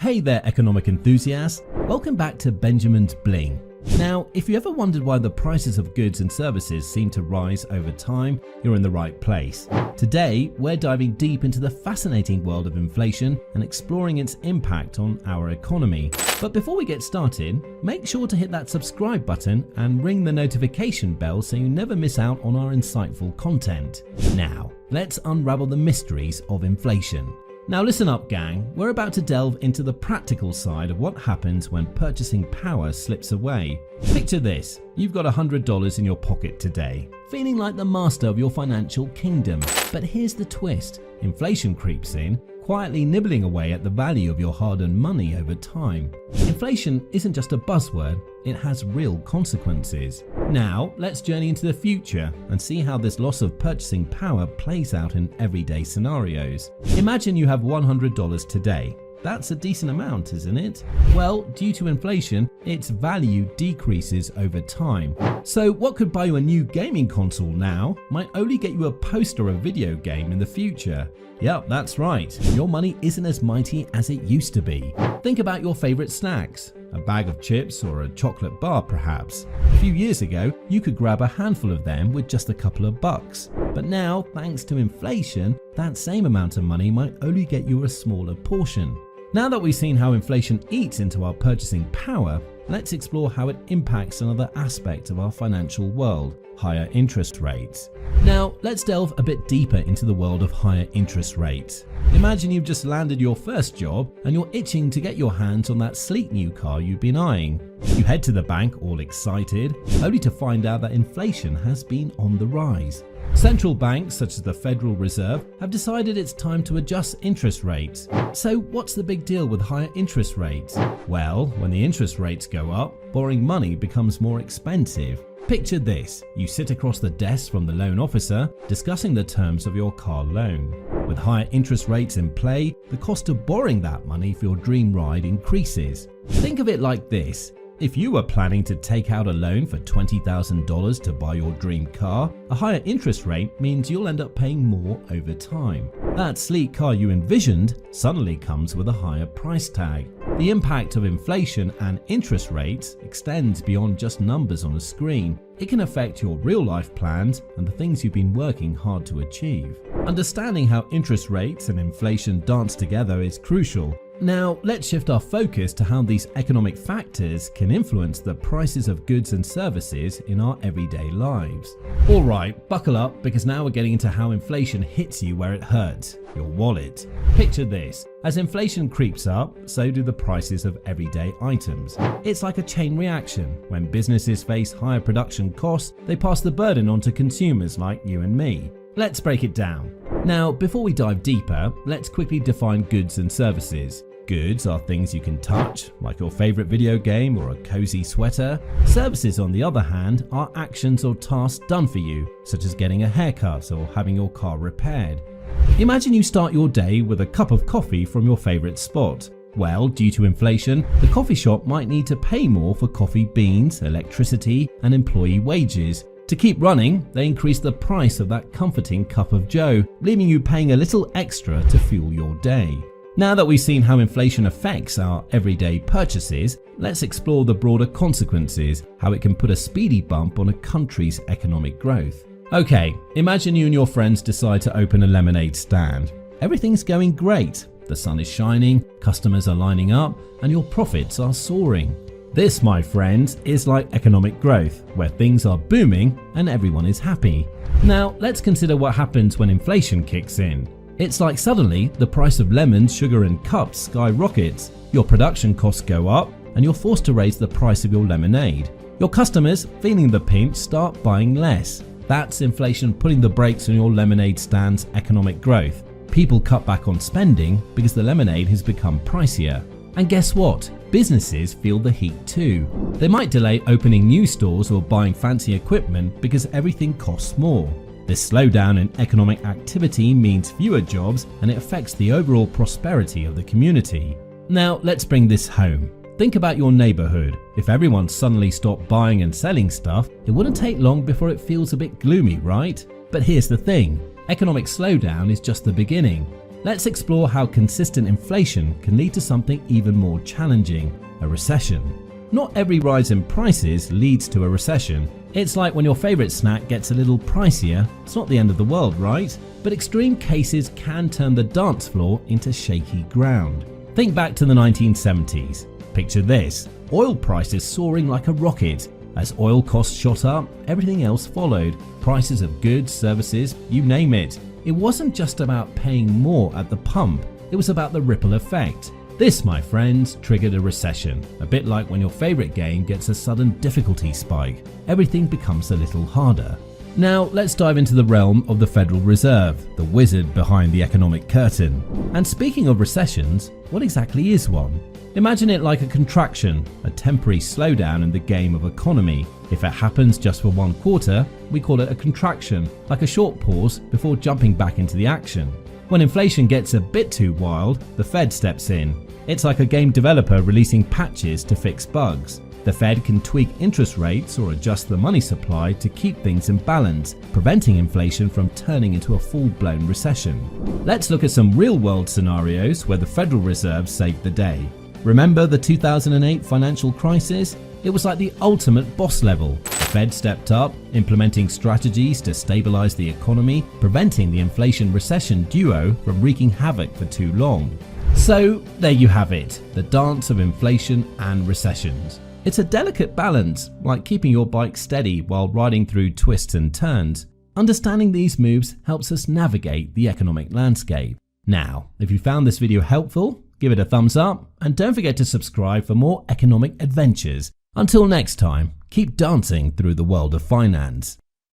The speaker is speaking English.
Hey there, economic enthusiasts. Welcome back to Benjamin's Bling. Now, if you ever wondered why the prices of goods and services seem to rise over time, you're in the right place. Today, we're diving deep into the fascinating world of inflation and exploring its impact on our economy. But before we get started, make sure to hit that subscribe button and ring the notification bell so you never miss out on our insightful content. Now, let's unravel the mysteries of inflation. Now listen up, gang, we're about to delve into the practical side of what happens when purchasing power slips away. Picture this, you've got $100 in your pocket today, feeling like the master of your financial kingdom. But here's the twist, inflation creeps in, quietly nibbling away at the value of your hard-earned money over time. Inflation isn't just a buzzword, it has real consequences. Now, let's journey into the future and see how this loss of purchasing power plays out in everyday scenarios. Imagine you have $100 today. That's a decent amount, isn't it? Well, due to inflation, its value decreases over time. So what could buy you a new gaming console now might only get you a post or a video game in the future. Yep, that's right. Your money isn't as mighty as it used to be. Think about your favorite snacks. A bag of chips or a chocolate bar perhaps. A few years ago, you could grab a handful of them with just a couple of bucks. But now, thanks to inflation, that same amount of money might only get you a smaller portion. Now that we've seen how inflation eats into our purchasing power, let's explore how it impacts another aspect of our financial world, higher interest rates. Now, let's delve a bit deeper into the world of higher interest rates. Imagine you've just landed your first job and you're itching to get your hands on that sleek new car you've been eyeing. You head to the bank all excited, only to find out that inflation has been on the rise. Central banks such as the Federal Reserve have decided it's time to adjust interest rates. So what's the big deal with higher interest rates? Well, when the interest rates go up, borrowing money becomes more expensive. Picture this, you sit across the desk from the loan officer discussing the terms of your car loan. With higher interest rates in play, the cost of borrowing that money for your dream ride increases. Think of it like this. If you were planning to take out a loan for $20,000 to buy your dream car, a higher interest rate means you'll end up paying more over time. That sleek car you envisioned suddenly comes with a higher price tag. The impact of inflation and interest rates extends beyond just numbers on a screen. It can affect your real-life plans and the things you've been working hard to achieve. Understanding how interest rates and inflation dance together is crucial. Now, let's shift our focus to how these economic factors can influence the prices of goods and services in our everyday lives. Alright, buckle up because now we're getting into how inflation hits you where it hurts, your wallet. Picture this, as inflation creeps up, so do the prices of everyday items. It's like a chain reaction. When businesses face higher production costs, they pass the burden on to consumers like you and me. Let's break it down. Now, before we dive deeper, let's quickly define goods and services. Goods are things you can touch, like your favorite video game or a cozy sweater. Services, on the other hand, are actions or tasks done for you, such as getting a haircut or having your car repaired. Imagine you start your day with a cup of coffee from your favorite spot. Well, due to inflation, the coffee shop might need to pay more for coffee beans, electricity, and employee wages. To keep running, they increase the price of that comforting cup of joe, leaving you paying a little extra to fuel your day. Now that we've seen how inflation affects our everyday purchases, let's explore the broader consequences, how it can put a speedy bump on a country's economic growth. Okay, imagine you and your friends decide to open a lemonade stand. Everything's going great, the sun is shining, customers are lining up, and your profits are soaring. This, my friends, is like economic growth, where things are booming and everyone is happy. Now, let's consider what happens when inflation kicks in. It's like suddenly the price of lemons, sugar and cups skyrockets. Your production costs go up and you're forced to raise the price of your lemonade. Your customers, feeling the pinch, start buying less. That's inflation putting the brakes on your lemonade stand's economic growth. People cut back on spending because the lemonade has become pricier. And guess what? Businesses feel the heat too. They might delay opening new stores or buying fancy equipment because everything costs more. This slowdown in economic activity means fewer jobs and it affects the overall prosperity of the community. Now let's bring this home. Think about your neighborhood. If everyone suddenly stopped buying and selling stuff, it wouldn't take long before it feels a bit gloomy, right? But here's the thing, economic slowdown is just the beginning. let's explore how consistent inflation can lead to something even more challenging, a recession. Not every rise in prices leads to a recession. It's like when your favorite snack gets a little pricier, it's not the end of the world, right? But extreme cases can turn the dance floor into shaky ground. Think back to the 1970s. Picture this, oil prices soaring like a rocket. As oil costs shot up, everything else followed. Prices of goods, services, you name it. It wasn't just about paying more at the pump, it was about the ripple effect. This, my friends, triggered a recession, a bit like when your favorite game gets a sudden difficulty spike. Everything becomes a little harder. Now, let's dive into the realm of the Federal Reserve, the wizard behind the economic curtain. And speaking of recessions, what exactly is one? Imagine it like a contraction, a temporary slowdown in the game of economy. If it happens just for one quarter, we call it a contraction, like a short pause before jumping back into the action. When inflation gets a bit too wild, the Fed steps in. It's like a game developer releasing patches to fix bugs. The Fed can tweak interest rates or adjust the money supply to keep things in balance, preventing inflation from turning into a full-blown recession. Let's look at some real-world scenarios where the Federal Reserve saved the day. Remember the 2008 financial crisis? It was like the ultimate boss level. The Fed stepped up, implementing strategies to stabilize the economy, preventing the inflation-recession duo from wreaking havoc for too long. So there you have it, the dance of inflation and recessions. It's a delicate balance, like keeping your bike steady while riding through twists and turns. Understanding these moves helps us navigate the economic landscape. Now, if you found this video helpful, give it a thumbs up and don't forget to subscribe for more economic adventures. Until next time, keep dancing through the world of finance.